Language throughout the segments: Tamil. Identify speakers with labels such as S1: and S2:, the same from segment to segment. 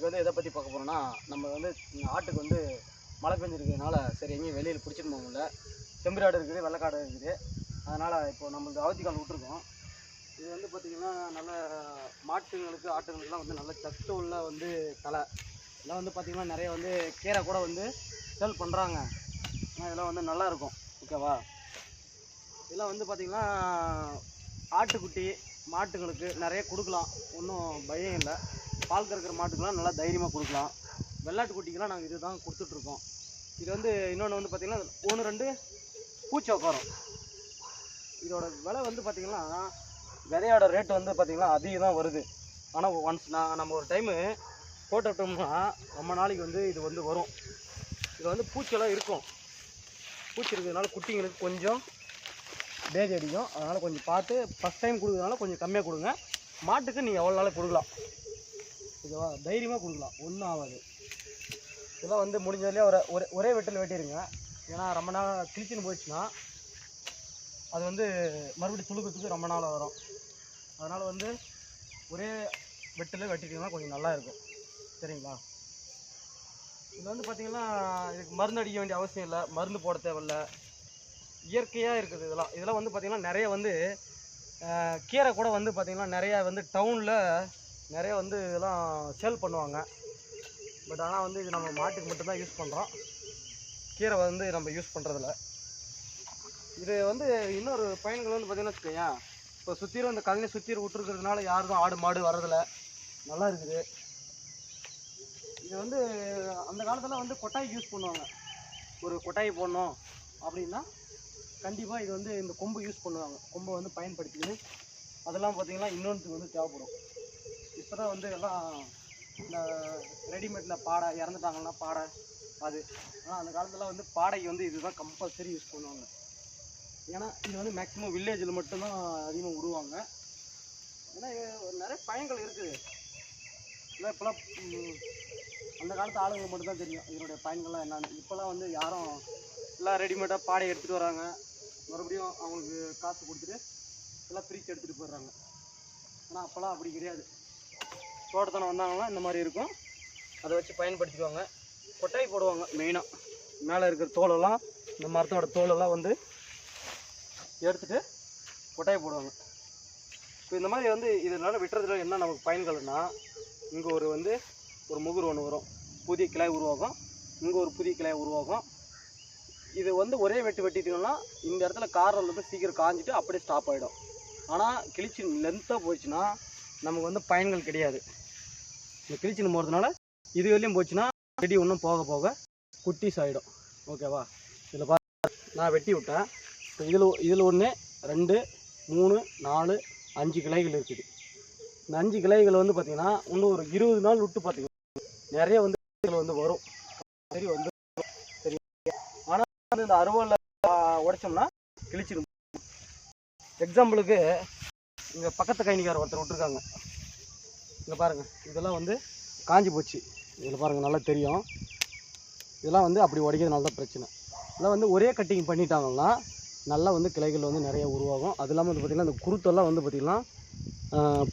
S1: வந்து எதை பற்றி பார்க்க போகிறோம்னா, நம்ம வந்து ஆட்டுக்கு வந்து மழை பெஞ்சிருக்கிறதுனால சரி எங்கேயும் வெளியில் பிடிச்சிட்டு போக முடியல. செம்பரி ஆடு இருக்குது, வெள்ளைக்காடு இருக்குது. அதனால் இப்போ நம்மளுக்கு அவதிக்கால் விட்ருக்கோம். இது வந்து பார்த்திங்கன்னா நல்ல மாட்டுங்களுக்கு ஆட்டுங்களுக்குலாம் வந்து நல்ல சத்து உள்ள வந்து தலை. இதெல்லாம் வந்து பார்த்திங்கன்னா நிறைய வந்து கீரை கூட வந்து சேல் பண்ணுறாங்க. இதெல்லாம் வந்து நல்லாயிருக்கும். ஓகேவா? இதெல்லாம் வந்து பார்த்திங்கன்னா ஆட்டுக்குட்டி மாட்டுங்களுக்கு நிறைய கொடுக்கலாம், ஒன்றும் பயம் இல்லை. பால் கறக்கிற மாட்டுக்கெலாம் நல்லா தைரியமாக கொடுக்கலாம். வெள்ளாட்டு குட்டிக்கெலாம் நாங்கள் இது தான் கொடுத்துட்ருக்கோம். இது வந்து இன்னொன்று வந்து பார்த்திங்கன்னா 1-2 பூச்சி உட்காரும். இதோட விலை வந்து பார்த்திங்கன்னா விதையோட ரேட்டு வந்து பார்த்திங்கன்னா அதிகம் தான் வருது. ஆனால் ஒன்ஸ் நம்ம ஒரு டைமு போட்டுட்டோம்னா ரொம்ப நாளைக்கு வந்து இது வந்து வரும். இதில் வந்து பூச்சியெல்லாம் இருக்கும். பூச்சி இருக்கிறதுனால குட்டிங்களுக்கு கொஞ்சம் பேஜ் அடிக்கும். அதனால் கொஞ்சம் பார்த்து ஃபஸ்ட் டைம் கொடுக்குறதுனால கொஞ்சம் கம்மியாக கொடுங்க. மாட்டுக்கு நீங்கள் எவ்வளோ நாள் கொடுக்கலாம், ஓகேவா? தைரியமாக கொடுக்கலாம், ஒன்றும் ஆகாது. இதெல்லாம் வந்து முடிஞ்சதுலேயே ஒரே வெட்டில் வெட்டிடுங்க. ஏன்னா ரொம்ப நாள் கிழிச்சின்னு போயிடுச்சுன்னா அது வந்து மறுபடியும் துளுக்கிறதுக்கு ரொம்ப நாள் வரும். அதனால் வந்து ஒரே வெட்டில் வெட்டிட்டிங்கன்னா கொஞ்சம் நல்லா இருக்கும். சரிங்களா? இது வந்து பார்த்திங்கன்னா இதுக்கு மருந்து அடிக்க வேண்டிய அவசியம் இல்லை, மருந்து போட தேவையில்லை, இயற்கையாக இருக்குது. இதெல்லாம் வந்து பார்த்திங்கன்னா நிறைய வந்து கீரை கூட வந்து பார்த்திங்கன்னா நிறையா வந்து டவுனில் நிறைய வந்து இதெல்லாம் சேல் பண்ணுவாங்க. பட் ஆனால் வந்து இது நம்ம மாட்டுக்கு மட்டும்தான் யூஸ் பண்ணுறோம், கீரை வந்து நம்ம யூஸ் பண்ணுறதில்ல. இது வந்து இன்னொரு பயன்கள் வந்து பார்த்திங்கன்னா வச்சுக்கோங்க, இப்போ சுற்றிலும் இந்த கழனி சுற்றி விட்டுருக்கிறதுனால யாருக்கும் ஆடு மாடு வர்றதில்ல, நல்லா இருக்குது. இது வந்து அந்த காலத்தில் வந்து கொட்டாய்க்கு யூஸ் பண்ணுவாங்க. ஒரு கொட்டாய் போடணும் அப்படின்னா கண்டிப்பாக இது வந்து இந்த கொம்பு யூஸ் பண்ணுவாங்க. கொம்பை வந்து பயன்படுத்திக்கிது. அதெல்லாம் பார்த்திங்கன்னா இன்னொன்றுக்கு வந்து தேவைப்படும். இப்போ தான் வந்து எல்லாம் இந்த ரெடிமேடில் பாடை இறந்துட்டாங்கன்னா பாடை அது. ஆனால் அந்த காலத்தில் வந்து பாடைக்கு வந்து இதுதான் கம்பல்சரி யூஸ் பண்ணுவாங்க. ஏன்னா இது வந்து மேக்ஸிமம் வில்லேஜில் மட்டும்தான் அதிகமாக விடுவாங்க. ஏன்னா நிறைய பயன்கள் இருக்குது. இல்லை இப்போலாம் அந்த காலத்து ஆளுங்களுக்கு மட்டும்தான் தெரியும் இதனுடைய பயன்கள்லாம் என்னென்னு. இப்போலாம் வந்து யாரும் எல்லாம் ரெடிமேடாக பாடையை எடுத்துகிட்டு வராங்க, மறுபடியும் அவங்களுக்கு காசு கொடுத்துட்டு எல்லாம் பிரித்து எடுத்துகிட்டு போயிடுறாங்க. ஆனால் அப்போல்லாம் அப்படி கிடையாது. தோட்டத்தனம் வந்தாங்கன்னா இந்த மாதிரி இருக்கும், அதை வச்சு பயன்படுத்திக்குவாங்க. கொட்டாய் போடுவாங்க மெயினாக. மேலே இருக்கிற தோலெல்லாம், இந்த மரத்தோட தோலெல்லாம் வந்து எடுத்துகிட்டு கொட்டாய் போடுவாங்க. இப்போ இந்த மாதிரி வந்து இதனால் விட்டுறதுல என்ன நமக்கு பயன்கள்னா, இங்கே ஒரு முகுர் ஒன்று வரும், புதிய கிளை உருவாகும். இங்கே ஒரு புதிய கிளை உருவாகும். இது வந்து ஒரே வெட்டிட்டீங்கன்னா இந்த இடத்துல காரில் வந்து சீக்கிரம் காஞ்சிட்டு அப்படியே ஸ்டாப் ஆகிடும். ஆனால் கிழிச்சி லென்த்தாக போயிடுச்சுன்னா நமக்கு வந்து பயன்கள் கிடையாது. இந்த கிழிச்சின்னு போகிறதுனால இது வெளியும் போச்சுன்னா செடி ஒன்றும் போக போக குட்டிஸ் ஆகிடும். ஓகேவா? இதில் பார்த்து நான் வெட்டி விட்டேன். இப்போ இதில் 1 2 3 4 5 கிளைகள் இருக்குது. இந்த 5 கிளைகள் வந்து பார்த்திங்கன்னா இன்னும் ஒரு 20 நாள் விட்டு பார்த்திங்கன்னா நிறைய வந்து வரும். சரி வந்து சரி. ஆனால் இந்த அறுவலை உடைச்சோம்னா கிழிச்சிடும். எக்ஸாம்பிளுக்கு இங்கே பக்கத்து கைனிக்கார ஒருத்தர் விட்டுருக்காங்க. இங்கே பாருங்கள், இதெல்லாம் வந்து காஞ்சி போச்சு. இதில் பாருங்கள், நல்லா தெரியும். இதெல்லாம் வந்து அப்படி உடைக்கிறதுனால தான் பிரச்சனை. இதெல்லாம் வந்து ஒரே கட்டிங் பண்ணிட்டாங்கன்னா நல்லா வந்து கிளைகள் வந்து நிறைய உருவாகும். அது இல்லாமல் வந்து பார்த்திங்கன்னா இந்த குருத்தெல்லாம் வந்து பார்த்திங்கன்னா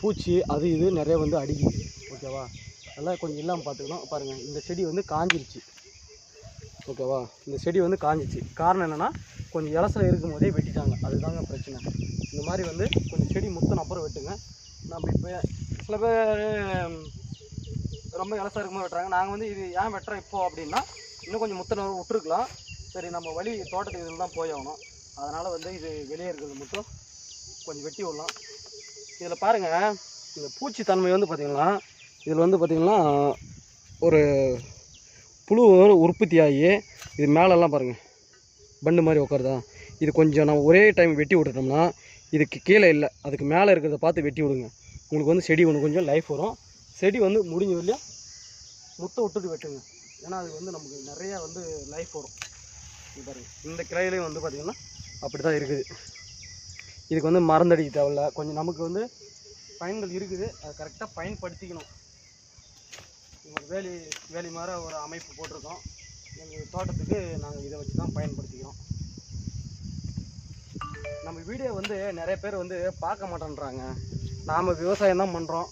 S1: பூச்சி அது இது நிறைய வந்து அடிக்குது. ஓகேவா? அதெல்லாம் கொஞ்சம் இல்லாமல் பார்த்துக்கணும். பாருங்கள், இந்த செடி வந்து காஞ்சிருச்சு. ஓகேவா? இந்த செடி வந்து காஞ்சிச்சு. காரணம் என்னென்னா கொஞ்சம் இலசில் இருக்கும் போதே வெட்டிட்டாங்க. அதுதாங்க பிரச்சனை. இந்த மாதிரி வந்து கொஞ்சம் செடி முத்தின அப்புறம் வெட்டுங்க. நம்ம இப்போ சில பேர் ரொம்ப இலசாக இருக்கும்போது வெட்டுறாங்க. நாங்கள் வந்து இது ஏன் வெட்டுறோம் இப்போ அப்படின்னா, இன்னும் கொஞ்சம் முத்தின விட்டுருக்கலாம். சரி, நம்ம வழி தோட்டத்துக்கு இதில் தான் போய் ஆகணும். அதனால் வந்து இது வெளியே இருக்கிறது மட்டும் கொஞ்சம் வெட்டி விடலாம். இதில் பாருங்கள், இந்த பூச்சி தன்மை வந்து பார்த்திங்கன்னா இதில் வந்து பார்த்திங்கன்னா ஒரு புழு உற்பத்தி ஆகி இது மேலெல்லாம் பாருங்கள் பண்டு மாதிரி உட்காருதா. இது கொஞ்சம் நம்ம ஒரே டைம் வெட்டி விட்டுட்டோம்னா இதுக்கு கீழே இல்லை, அதுக்கு மேலே இருக்கிறத பார்த்து வெட்டி விடுங்க. உங்களுக்கு வந்து செடி ஒன்று கொஞ்சம் லைஃப் வரும். செடி வந்து முடிஞ்ச வரலையும் முட்டை விட்டுட்டு வெட்டுங்க. ஏன்னா அது வந்து நமக்கு நிறையா வந்து லைஃப் வரும். இது பாருங்கள், இந்த கிளையிலையும் வந்து பார்த்திங்கன்னா அப்படி தான் இருக்குது. இதுக்கு வந்து மருந்தடிக்க தேவையில்ல. கொஞ்சம் நமக்கு வந்து பயன்கள் இருக்குது, அதை கரெக்டாக பயன்படுத்திக்கணும். ஒரு வேலி மாதிரி ஒரு அமைப்பு போட்டிருக்கோம். எங்கள் தோட்டத்துக்கு நாங்கள் இதை வச்சு தான் பயன்படுத்திக்கிறோம். நம்ம வீடியோ வந்து நிறைய பேர் வந்து பார்க்க மாட்டேன்றாங்க. நாம் விவசாயம் தான் பண்ணுறோம்.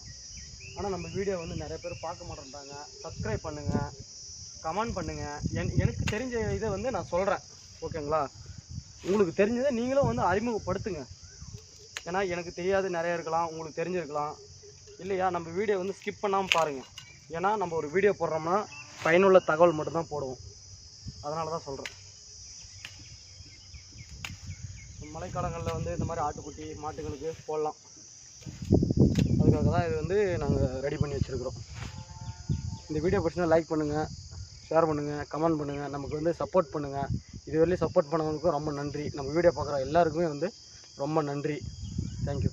S1: ஆனால் நம்ம வீடியோ வந்து நிறைய பேர் பார்க்க மாட்டேன்றாங்க. சப்ஸ்கிரைப் பண்ணுங்கள், கமெண்ட் பண்ணுங்கள். எனக்கு தெரிஞ்ச இதை வந்து நான் சொல்கிறேன், ஓகேங்களா? உங்களுக்கு தெரிஞ்சதை நீங்களும் வந்து அறிமுகப்படுத்துங்க. ஏன்னா எனக்கு தெரியாது நிறைய இருக்கலாம், உங்களுக்கு தெரிஞ்சிருக்கலாம் இல்லையா? நம்ம வீடியோ வந்து ஸ்கிப் பண்ணாமல் பாருங்கள். ஏன்னா நம்ம ஒரு வீடியோ போடுறோம்னா பயனுள்ள தகவல் மட்டும்தான் போடுவோம். அதனால தான் சொல்கிறேன். மழைக்காலங்களில் வந்து இந்த மாதிரி ஆட்டுக்குட்டி மாட்டுகளுக்கு போடலாம். அதுக்காக தான் இது வந்து நாங்கள் ரெடி பண்ணி வச்சுருக்குறோம். இந்த வீடியோ பிடிச்சினா லைக் பண்ணுங்கள், ஷேர் பண்ணுங்கள், கமெண்ட் பண்ணுங்கள், நமக்கு வந்து சப்போர்ட் பண்ணுங்கள். இது வரையிலும் சப்போர்ட் பண்ணவங்களுக்கும் ரொம்ப நன்றி. நம்ம வீடியோ பார்க்குற எல்லாருக்குமே வந்து ரொம்ப நன்றி. தேங்க்யூ.